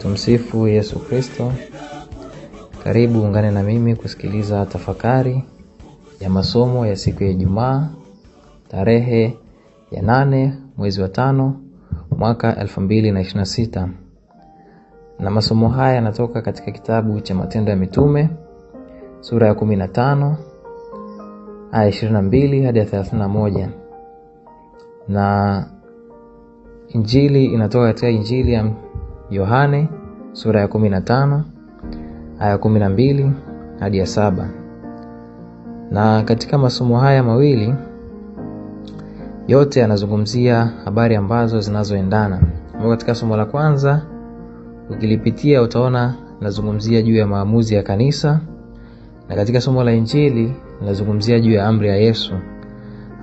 Tumsifu Yesu Kristo. Karibu ungane na mimi kusikiliza tafakari ya masomo ya siku ya Ijumaa, tarehe ya 8 mwezi wa 5 mwaka 2026. Na masomo haya yanatoka katika kitabu cha Matendo ya Mitume sura ya 15 aya 22 hadi 31. Na Injili inatoka katika Injili ya Yohane sura ya 15 aya 12 hadi 7. Na katika masomo haya mawili yote yanazungumzia habari ambazo zinazoendana. Katika somo la kwanza ukilipitia utaona linazungumzia juu ya maamuzi ya kanisa, na katika somo la Injili linazungumzia juu ya amri ya Yesu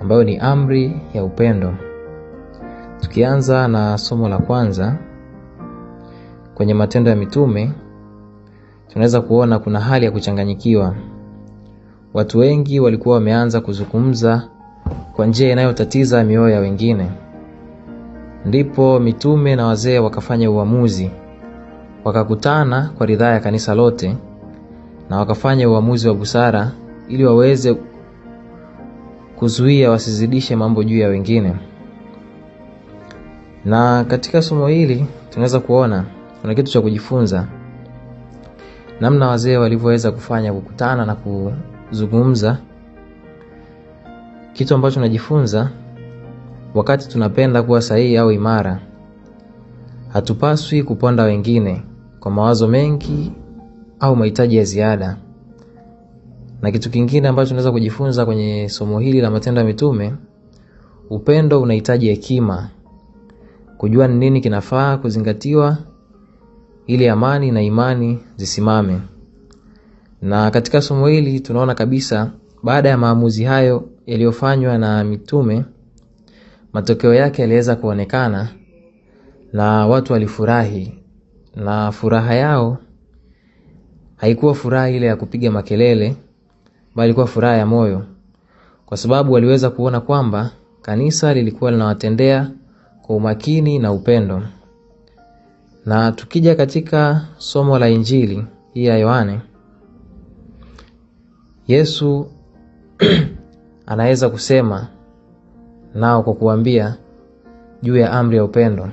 ambayo ni amri ya upendo. Tukianza na somo la kwanza, kwenye Matendo ya Mitume tunaweza kuona kuna hali ya kuchanganyikiwa. Watu wengi walikuwa wameanza kuzungumza kwa njia inayotatiza mioyo ya wengine. Ndipo mitume na wazee wakafanya uamuzi, wakakutana kwa ridhaa ya kanisa lote na wakafanya uamuzi wa busara ili waweze kuzuia wasizidishe mambo juu ya wengine. Na katika somo hili tunaweza kuona kuna kitu cha kujifunza, namna wazee walivyoweza kufanya kukutana na kuzungumza. Kitu ambacho tunajifunza, wakati tunapenda kuwa sahihi au imara, hatupaswi kuponda wengine kwa mawazo mengi au mahitaji ya ziada. Na kitu kingine ambacho tunaweza kujifunza kwenye somo hili la Matendo ya Mitume, upendo unahitaji hekima, kujua ni nini kinafaa kuzingatiwa ili amani na imani zisimame. Na katika somo hili tunaona kabisa baada ya maamuzi hayo yaliyofanywa na mitume, matokeo yake yaliweza kuonekana na watu walifurahi. Na furaha yao haikuwa furaha ile ya kupiga makelele, bali ilikuwa furaha ya moyo, kwa sababu waliweza kuona kwamba kanisa lilikuwa linawatendea kwa umakini na upendo. Na tukija katika somo la Injili hii ya Yohane, Yesu anaweza kusema nao kwa kuambia juu ya amri ya upendo.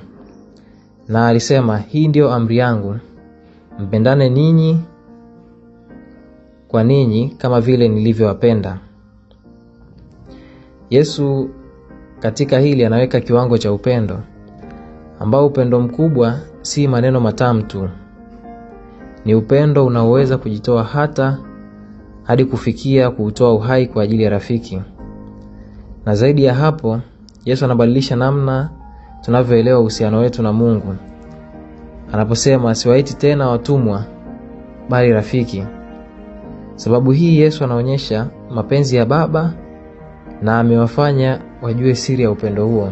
Na alisema, hii ndio amri yangu, mpendane ninyi kwa ninyi kama vile nilivyowapenda. Yesu katika hili anaweka kiwango cha upendo, ambao upendo mkubwa si maneno matamu tu. Ni upendo unaoweza kujitoa hadi kufikia kutoa uhai kwa ajili ya rafiki. Na zaidi ya hapo, Yesu anabadilisha namna tunavyoelewa uhusiano wetu na Mungu. Anaposema, siwaiti tena watumwa bali rafiki. Sababu hii Yesu anaonyesha mapenzi ya Baba na amewafanya wajue siri ya upendo huo.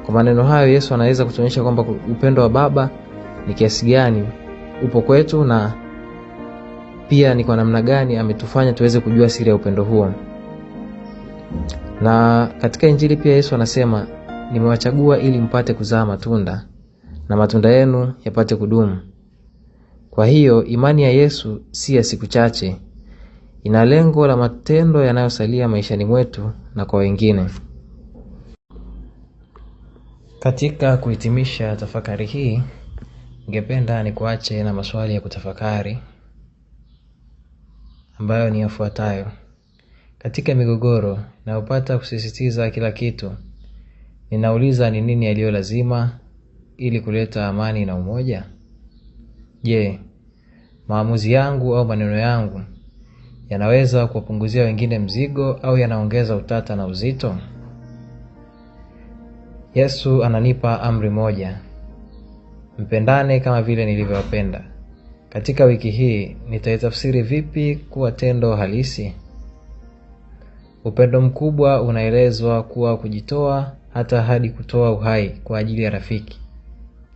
Kwa maneno hayo Yesu anaweza kutuonyesha kwamba upendo wa Baba ni kiasi gani upo kwetu, na pia ni kwa namna gani ametufanya tuweze kujua siri ya upendo huo. Na katika Injili pia Yesu anasema, nimewachagua ili mpate kuzaa matunda na matunda yenu yapate kudumu. Kwa hiyo imani ya Yesu si ya siku chache, ina lengo la matendo yanayosalia maishani mwetu na kwa wengine. Katika kuhitimisha tafakari hii, ningependa nikuache na maswali ya kutafakari ambayo ni yafuatayo. Katika migogoro inayopata kusisitiza kila kitu, ninauliza ni nini yaliyo lazima ili kuleta amani na umoja? Je, maamuzi yangu au maneno yangu yanaweza kuwapunguzia wengine mzigo au yanaongeza utata na uzito? Yesu ananipa amri moja, mpendane kama vile nilivyowapenda. Katika wiki hii nitaitafsiri vipi kuwa tendo halisi? Upendo mkubwa unaelezwa kuwa kujitoa hata hadi kutoa uhai kwa ajili ya rafiki.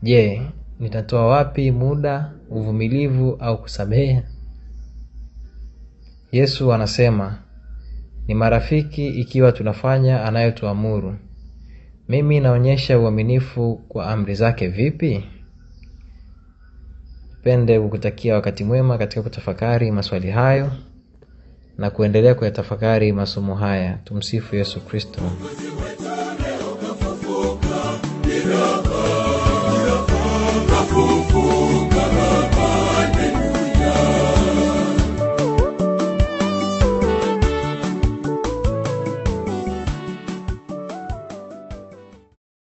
Je, nitatoa wapi muda, uvumilivu au kusamehe? Yesu anasema, ni marafiki ikiwa tunafanya anayotuamuru. Mimi naonyesha uaminifu kwa amri zake vipi? Nipende kukutakia wakati mwema katika kutafakari maswali hayo na kuendelea kuyatafakari masomo haya. Tumsifu Yesu Kristo.